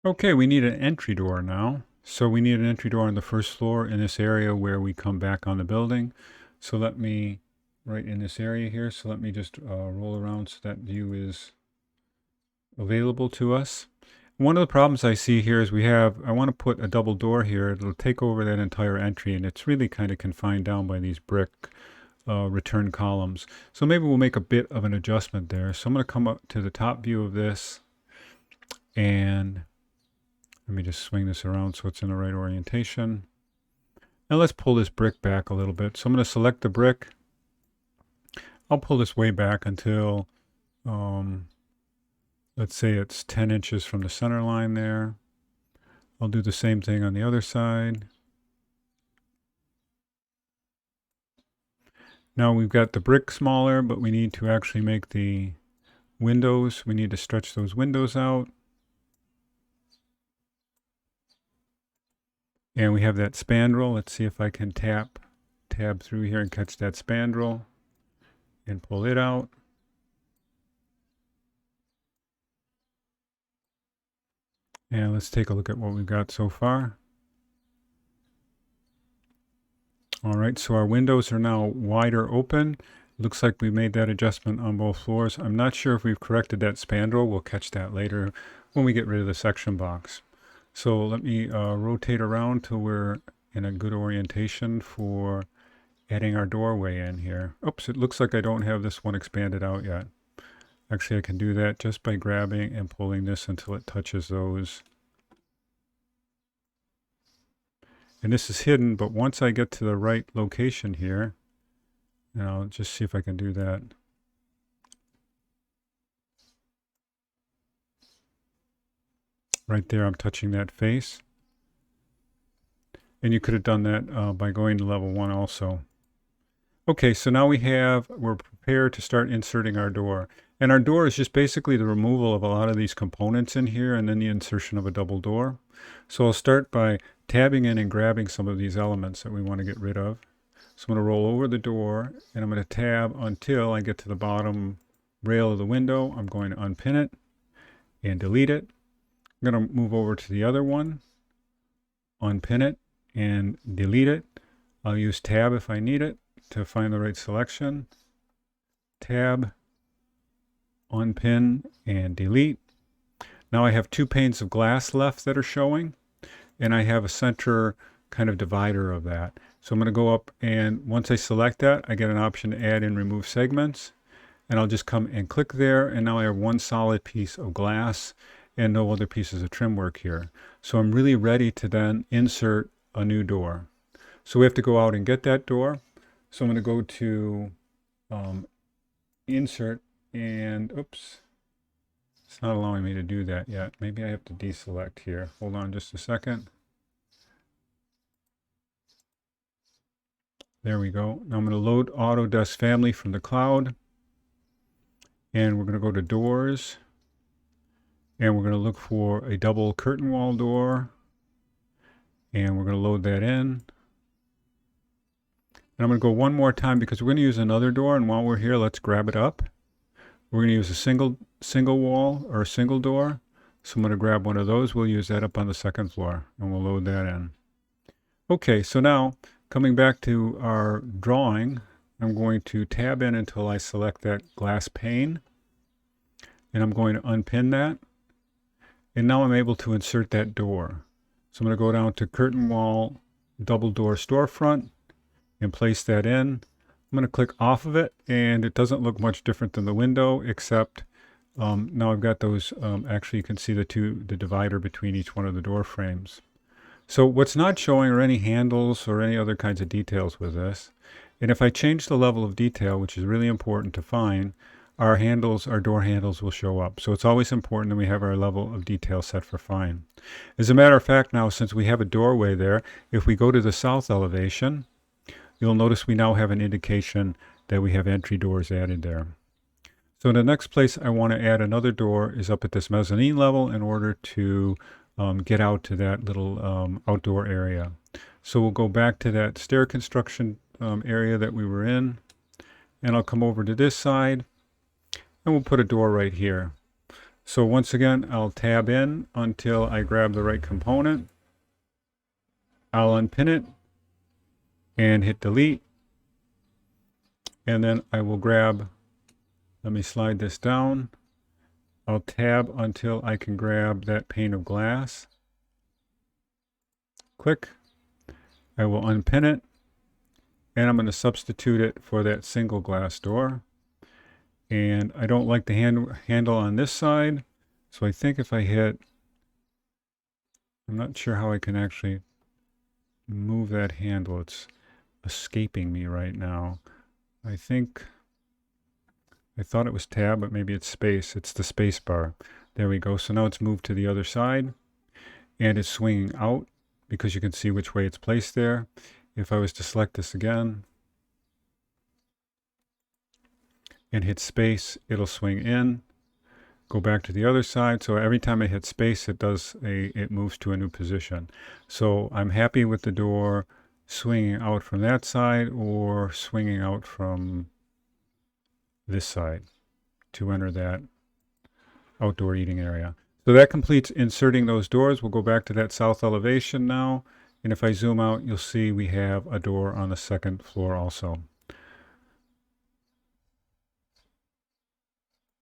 Okay, we need an entry door now. So we need an entry door on the first floor in this area where we come back on the building. So let me, right in this area here, so let me just roll around so that view is available to us. One of the problems I see here is I want to put a double door here. It'll take over that entire entry, and it's really kind of confined down by these brick return columns. So maybe we'll make a bit of an adjustment there. So I'm going to come up to the top view of this, and let me just swing this around so it's in the right orientation. Now let's pull this brick back a little bit. So I'm going to select the brick. I'll pull this way back until, let's say it's 10 inches from the center line there. I'll do the same thing on the other side. Now we've got the brick smaller, but we need to actually make the windows. We need to stretch those windows out. And we have that spandrel. Let's see if I can tab through here and catch that spandrel and pull it out. And let's take a look at what we've got so far. All right, so our windows are now wider open. Looks like we made that adjustment on both floors. I'm not sure if we've corrected that spandrel. We'll catch that later when we get rid of the section box. So let me rotate around till we're in a good orientation for adding our doorway in here. Oops, it looks like I don't have this one expanded out yet. Actually, I can do that just by grabbing and pulling this until it touches those. And this is hidden, but once I get to the right location here, and I'll just see if I can do that. Right there, I'm touching that face. And you could have done that by going to level 1 also. Okay, so now we're prepared to start inserting our door. And our door is just basically the removal of a lot of these components in here and then the insertion of a double door. So I'll start by tabbing in and grabbing some of these elements that we want to get rid of. So I'm going to roll over the door and I'm going to tab until I get to the bottom rail of the window. I'm going to unpin it and delete it. I'm going to move over to the other one, unpin it and delete it. I'll use tab if I need it to find the right selection. Tab, unpin, and delete. Now I have 2 panes of glass left that are showing, and I have a center kind of divider of that. So I'm going to go up, and once I select that, I get an option to add and remove segments. And I'll just come and click there, and now I have one solid piece of glass and no other pieces of trim work here. So I'm really ready to then insert a new door. So we have to go out and get that door. So I'm going to go to insert, and oops, it's not allowing me to do that yet. Maybe I have to deselect here. Hold on just a second. There we go. Now I'm going to load Autodesk Family from the cloud. And we're going to go to doors. And we're going to look for a double curtain wall door. And we're going to load that in. And I'm going to go one more time because we're going to use another door. And while we're here, let's grab it up. We're going to use a single wall or a single door. So I'm going to grab one of those. We'll use that up on the second floor and we'll load that in. Okay, so now coming back to our drawing, I'm going to tab in until I select that glass pane. And I'm going to unpin that. And now I'm able to insert that door. So I'm going to go down to curtain wall, double door storefront, and place that in. I'm going to click off of it, and it doesn't look much different than the window, except now I've got those, actually you can see the divider between each one of the door frames. So what's not showing are any handles or any other kinds of details with this. And if I change the level of detail, which is really important to find, our door handles will show up. So it's always important that we have our level of detail set for fine. As a matter of fact, now since we have a doorway there, if we go to the south elevation, you'll notice we now have an indication that we have entry doors added there. So the next place I want to add another door is up at this mezzanine level in order to get out to that little outdoor area. So we'll go back to that stair construction area that we were in, and I'll come over to this side and we'll put a door right here. So once again, I'll tab in until I grab the right component. I'll unpin it and hit delete. And then I will grab, let me slide this down. I'll tab until I can grab that pane of glass. Click. I will unpin it. And I'm going to substitute it for that single glass door. And I don't like the handle on this side. So I think if I hit, I'm not sure how I can actually move that handle. It's escaping me right now. I thought it was tab, but maybe it's space. It's the space bar. There we go. So now it's moved to the other side and it's swinging out because you can see which way it's placed there. If I was to select this again and hit space, it'll swing in, go back to the other side. So every time I hit space, it moves to a new position. So I'm happy with the door swinging out from that side or swinging out from this side to enter that outdoor eating area. So that completes inserting those doors. We'll go back to that south elevation now. And if I zoom out, you'll see we have a door on the second floor also.